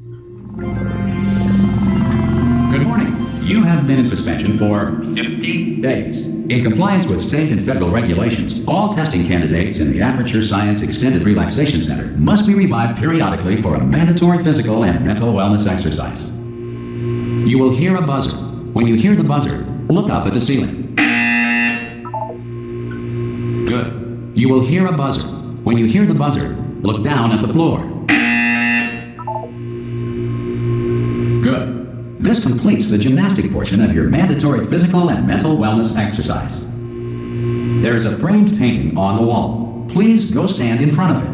Good morning. You have been in suspension for 50 days. In compliance with state and federal regulations, all testing candidates in the Aperture Science Extended Relaxation Center must be revived periodically for a mandatory physical and mental wellness exercise. You will hear a buzzer. When you hear the buzzer, look up at the ceiling. Good. You will hear a buzzer. When you hear the buzzer, look down at the floor. Good. This completes the gymnastic portion of your mandatory physical and mental wellness exercise. There is a framed painting on the wall. Please go stand in front of it.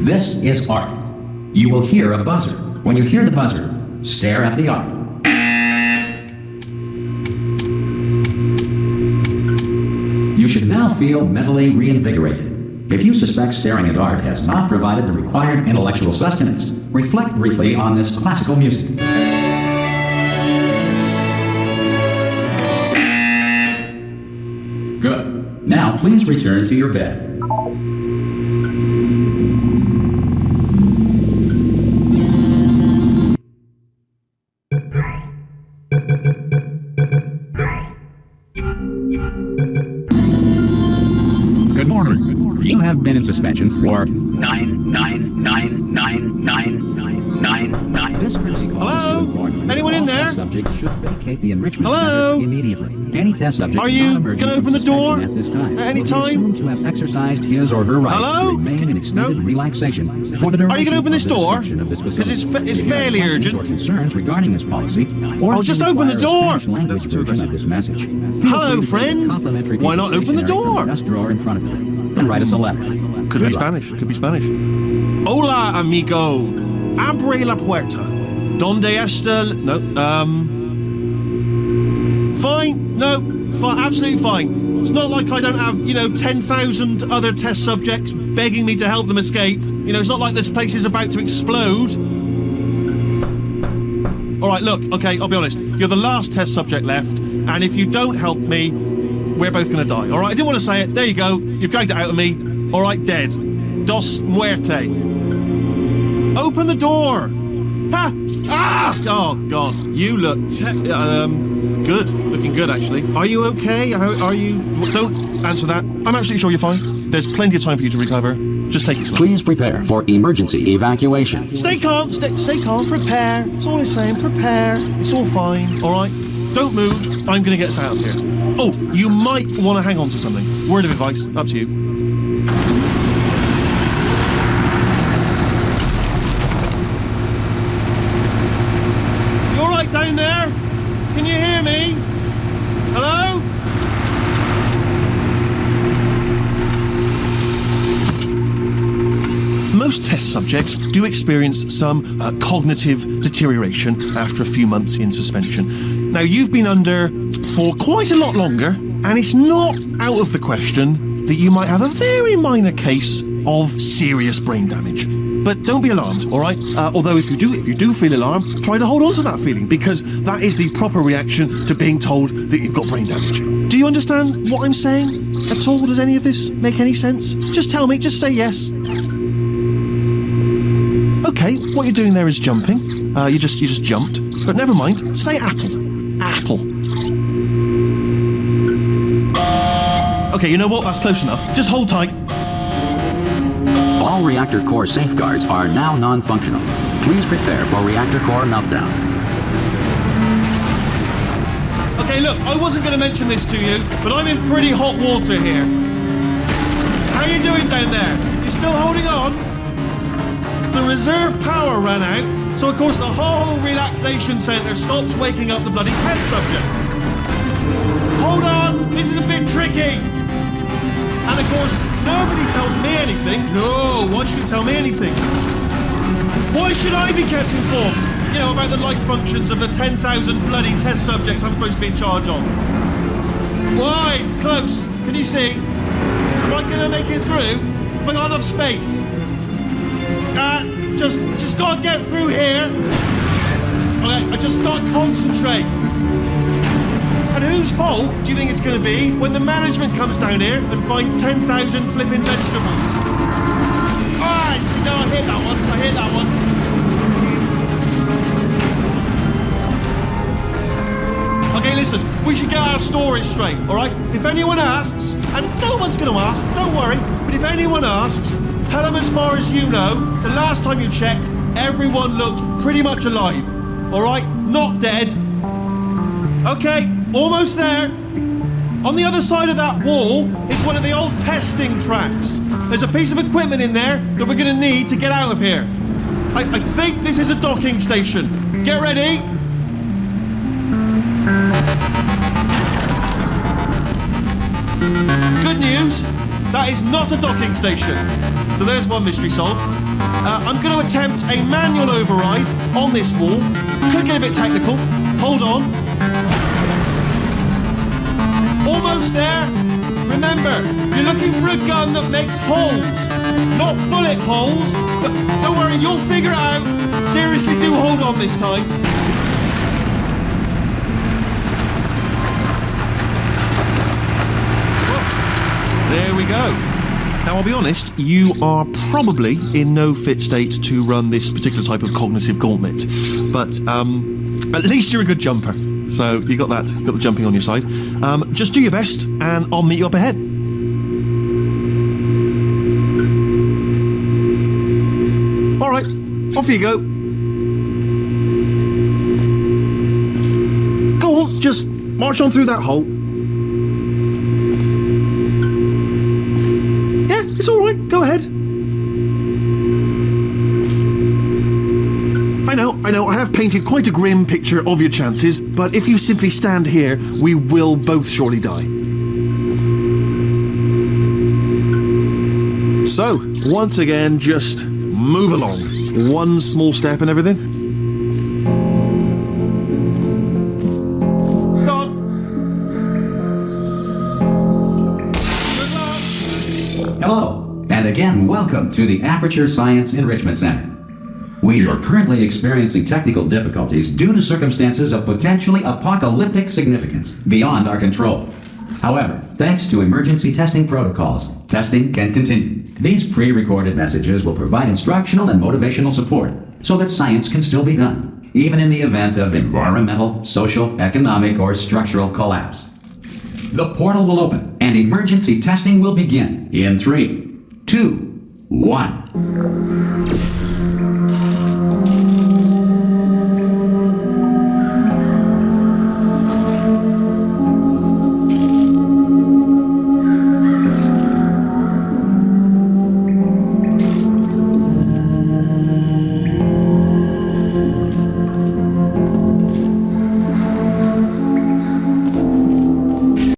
This is art. You will hear a buzzer. When you hear the buzzer, stare at the art. You should now feel mentally reinvigorated. If you suspect staring at art has not provided the required intellectual sustenance, reflect briefly on this classical music. Good. Now please return to your bed. Good morning. You have been in suspension for 9999999. This courtesy call. Hello? Anyone in there? Subject should vacate the enrichment Hello? center immediately. Any test subject Are you not emerging gonna from open the door suspension at this time at any will be time? assumed to have exercised his or her right Hello? to remain in extended No? relaxation for the duration Are you gonna open this of the door? description of this 'Cause facility. it's If you have fairly questions urgent. or concerns regarding this policy, or Oh, if just you open the require a door. Spanish language That's too version of aggressive. this message. feel Hello, free to visit friend. the complimentary Why not piece of open the stationery from door? the desk drawer in front of you and write us a letter. Could Good be luck. Spanish. Could be Spanish. Hola, amigo. Abre la puerta. Donde está? No. Fine. No. Absolutely fine. It's not like I don't have, 10,000 other test subjects begging me to help them escape. It's not like this place is about to explode. All right, look. Okay, I'll be honest. You're the last test subject left, and if you don't help me, we're both going to die. All right. I didn't want to say it. There you go. You've dragged it out of me. All right, dead. Dos muerte. Open the door. Ha! Ah! Oh God, you look good. Looking good, actually. Are you okay? Are you? Don't answer that. I'm absolutely sure you're fine. There's plenty of time for you to recover. Just take it slow. Please prepare for emergency evacuation. Stay calm. Stay calm. Prepare. That's all I'm saying. Prepare. It's all fine. All right. Don't move. I'm going to get us out of here. Oh, you might want to hang on to something. Word of advice. Up to you. Down there? Can you hear me? Hello? Most test subjects do experience some cognitive deterioration after a few months in suspension. Now, you've been under for quite a lot longer, and it's not out of the question that you might have a very minor case of serious brain damage. But don't be alarmed, all right? Although if you do feel alarmed, try to hold on to that feeling, because that is the proper reaction to being told that you've got brain damage. Do you understand what I'm saying at all? Does any of this make any sense? Just tell me, just say yes. Okay, what you're doing there is jumping. You just jumped. But never mind, say apple. Apple. Okay, you know what? That's close enough. Just hold tight. All reactor core safeguards are now non-functional. Please prepare for reactor core meltdown. Okay, look, I wasn't going to mention this to you, but I'm in pretty hot water here. How you doing down there? You still holding on? The reserve power ran out, so of course the whole relaxation centre stops waking up the bloody test subjects. Hold on, this is a bit tricky. And of course, nobody tells me anything. No, why should you tell me anything? Why should I be kept informed? About the life functions of the 10,000 bloody test subjects I'm supposed to be in charge of. Why? It's close. Can you see? Am I gonna make it through? Have I got enough space? Just gotta get through here. Okay, I just gotta concentrate. And whose fault do you think it's going to be when the management comes down here and finds 10,000 flipping vegetables? Alright, see, no, I hit that one. I hit that one. Okay, listen, we should get our story straight, alright? If anyone asks, and no one's going to ask, don't worry, but if anyone asks, tell them as far as you know, the last time you checked, everyone looked pretty much alive, alright? Not dead. Okay, almost there. On the other side of that wall is one of the old testing tracks. There's a piece of equipment in there that we're going to need to get out of here. I think this is a docking station. Get ready. Good news, that is not a docking station. So there's one mystery solved. I'm going to attempt a manual override on this wall. Could get a bit technical. Hold on. Almost there. Remember, you're looking for a gun that makes holes. Not bullet holes. But don't worry, you'll figure it out. Seriously, do hold on this time. There we go. Now, I'll be honest, you are probably in no fit state to run this particular type of cognitive gauntlet. But at least you're a good jumper. So you got that, got the jumping on your side. Just do your best, and I'll meet you up ahead. All right, off you go. Go on, just march on through that hole. It's all right, go ahead. I know, I have painted quite a grim picture of your chances, but if you simply stand here, we will both surely die. So, once again, just move along. One small step and everything. Go on. Good luck. Hello, and again, welcome to the Aperture Science Enrichment Center. We are currently experiencing technical difficulties due to circumstances of potentially apocalyptic significance beyond our control. However, thanks to emergency testing protocols, testing can continue. These pre-recorded messages will provide instructional and motivational support so that science can still be done, even in the event of environmental, social, economic, or structural collapse. The portal will open and emergency testing will begin in 3, 2, 1.